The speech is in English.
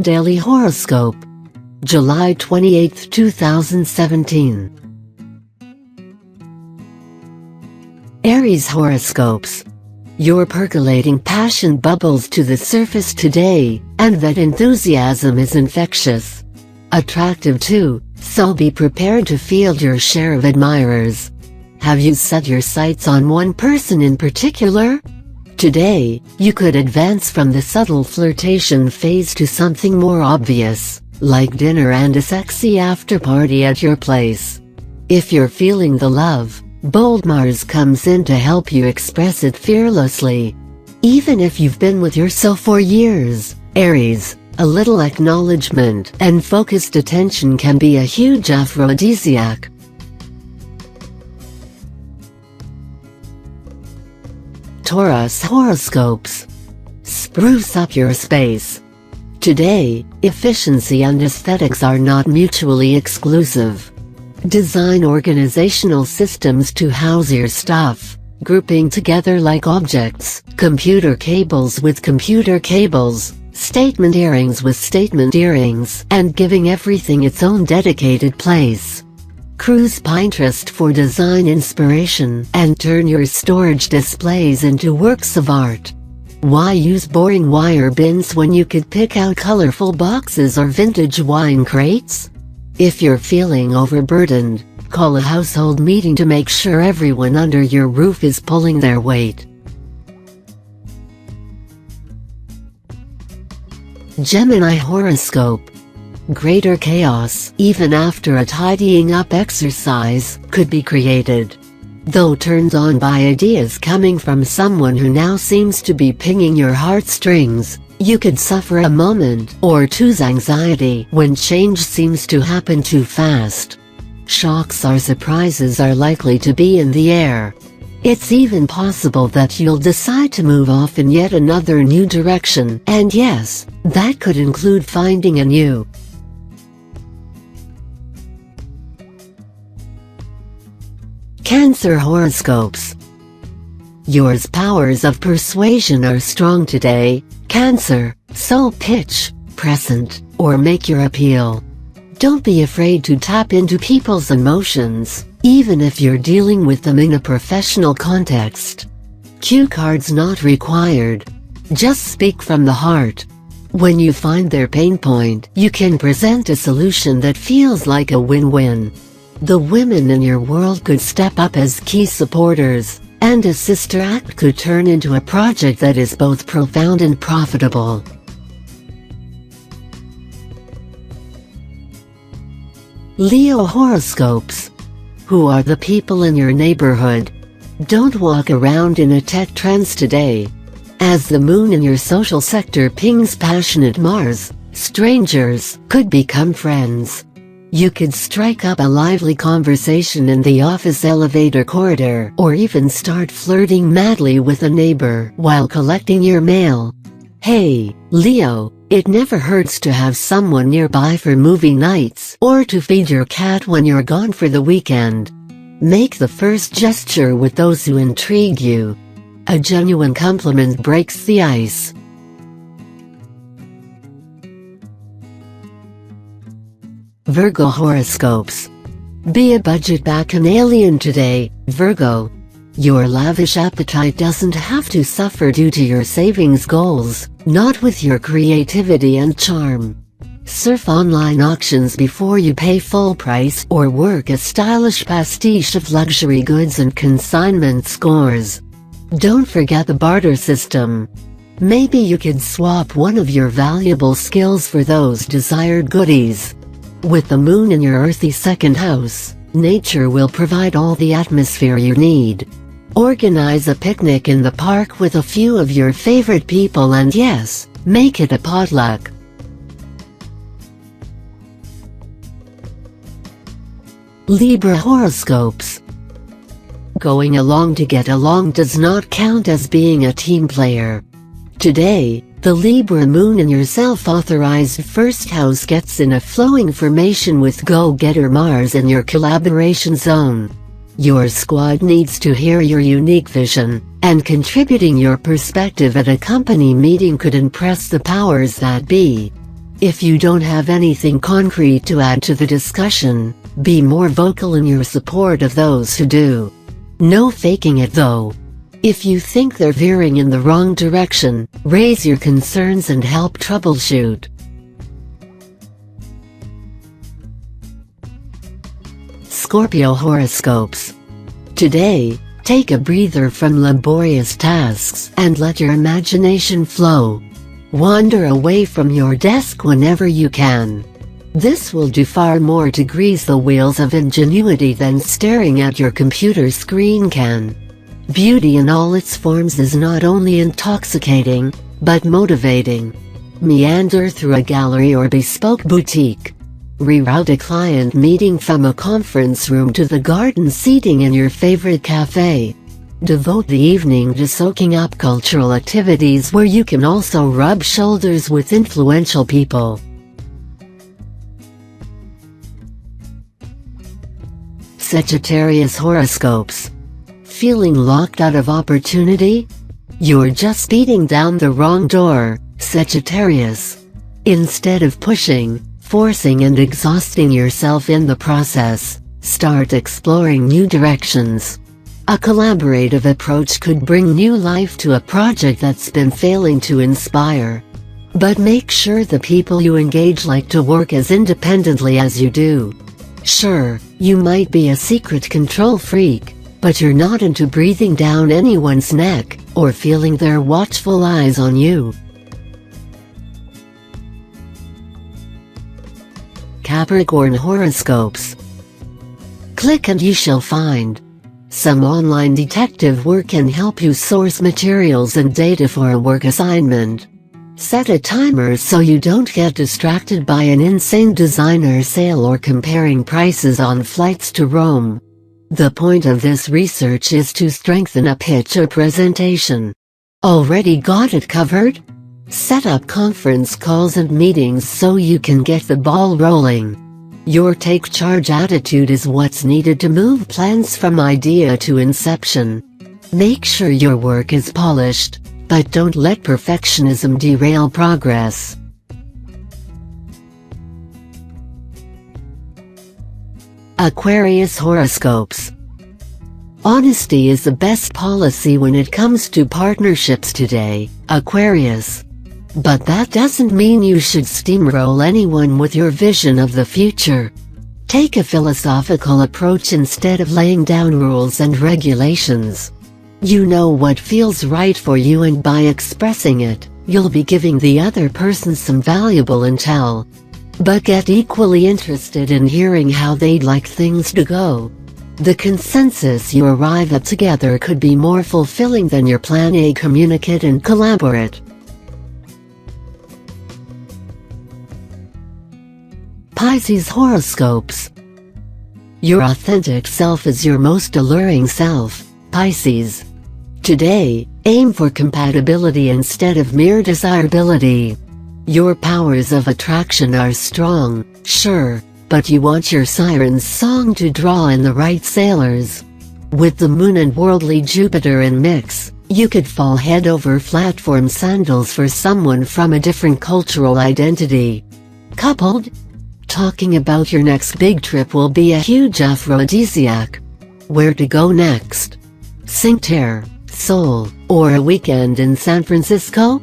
Daily Horoscope, July 28, 2017. Aries horoscopes. Your percolating passion bubbles to the surface today, and that enthusiasm is infectious. Attractive too, so be prepared to field your share of admirers. Have you set your sights on one person in particular? Today, you could advance from the subtle flirtation phase to something more obvious, like dinner and a sexy after-party at your place. If you're feeling the love, bold Mars comes in to help you express it fearlessly. Even if you've been with yourself for years, Aries, a little acknowledgement and focused attention can be a huge aphrodisiac. Taurus horoscopes. Spruce up your space. Today, efficiency and aesthetics are not mutually exclusive. Design organizational systems to house your stuff, grouping together like objects, computer cables with computer cables, statement earrings with statement earrings, and giving everything its own dedicated place. Cruise Pinterest for design inspiration and turn your storage displays into works of art. Why use boring wire bins when you could pick out colorful boxes or vintage wine crates? If you're feeling overburdened, call a household meeting to make sure everyone under your roof is pulling their weight. Gemini horoscope. Greater chaos, even after a tidying up exercise, could be created. Though turned on by ideas coming from someone who now seems to be pinging your heartstrings, you could suffer a moment or two's anxiety when change seems to happen too fast. Shocks or surprises are likely to be in the air. It's even possible that you'll decide to move off in yet another new direction, and yes, that could include finding a new Cancer horoscopes. Your powers of persuasion are strong today, Cancer, so pitch, present, or make your appeal. Don't be afraid to tap into people's emotions, even if you're dealing with them in a professional context. Cue cards not required. Just speak from the heart. When you find their pain point, you can present a solution that feels like a win-win. The women in your world could step up as key supporters, and a sister act could turn into a project that is both profound and profitable. Leo horoscopes. Who are the people in your neighborhood? Don't walk around in a tech trance today. As the moon in your social sector pings passionate Mars, strangers could become friends. You could strike up a lively conversation in the office elevator corridor, or even start flirting madly with a neighbor while collecting your mail. Hey, Leo, it never hurts to have someone nearby for movie nights or to feed your cat when you're gone for the weekend. Make the first gesture with those who intrigue you. A genuine compliment breaks the ice. Virgo horoscopes. Be a budget bacchanalian today, Virgo. Your lavish appetite doesn't have to suffer due to your savings goals, not with your creativity and charm. Surf online auctions before you pay full price or work a stylish pastiche of luxury goods and consignment scores. Don't forget the barter system. Maybe you could swap one of your valuable skills for those desired goodies. With the moon in your earthy second house, nature will provide all the atmosphere you need. Organize a picnic in the park with a few of your favorite people and yes, make it a potluck. Libra horoscopes. Going along to get along does not count as being a team player. Today, the Libra moon in your self-authorized first house gets in a flowing formation with go-getter Mars in your collaboration zone. Your squad needs to hear your unique vision, and contributing your perspective at a company meeting could impress the powers that be. If you don't have anything concrete to add to the discussion, be more vocal in your support of those who do. No faking it though. If you think they're veering in the wrong direction, raise your concerns and help troubleshoot. Scorpio horoscopes. Today, take a breather from laborious tasks and let your imagination flow. Wander away from your desk whenever you can. This will do far more to grease the wheels of ingenuity than staring at your computer screen can. Beauty in all its forms is not only intoxicating, but motivating. Meander through a gallery or bespoke boutique. Reroute a client meeting from a conference room to the garden seating in your favorite cafe. Devote the evening to soaking up cultural activities where you can also rub shoulders with influential people. Sagittarius horoscopes. Feeling locked out of opportunity? You're just beating down the wrong door, Sagittarius. Instead of pushing, forcing and exhausting yourself in the process, start exploring new directions. A collaborative approach could bring new life to a project that's been failing to inspire. But make sure the people you engage like to work as independently as you do. Sure, you might be a secret control freak, but you're not into breathing down anyone's neck, or feeling their watchful eyes on you. Capricorn horoscopes. Click and you shall find. Some online detective work can help you source materials and data for a work assignment. Set a timer so you don't get distracted by an insane designer sale or comparing prices on flights to Rome. The point of this research is to strengthen a pitch or presentation. Already got it covered? Set up conference calls and meetings so you can get the ball rolling. Your take-charge attitude is what's needed to move plans from idea to inception. Make sure your work is polished, but don't let perfectionism derail progress. Aquarius horoscopes. Honesty is the best policy when it comes to partnerships today, Aquarius. But that doesn't mean you should steamroll anyone with your vision of the future. Take a philosophical approach instead of laying down rules and regulations. You know what feels right for you, and by expressing it, you'll be giving the other person some valuable intel. But get equally interested in hearing how they'd like things to go. The consensus you arrive at together could be more fulfilling than your plan A. Communicate and collaborate. Pisces horoscopes. Your authentic self is your most alluring self, Pisces. Today, aim for compatibility instead of mere desirability. Your powers of attraction are strong, sure, but you want your siren's song to draw in the right sailors. With the Moon and worldly Jupiter in mix, you could fall head over platform sandals for someone from a different cultural identity. Coupled? Talking about your next big trip will be a huge aphrodisiac. Where to go next? Cinque Terre, Seoul, or a weekend in San Francisco?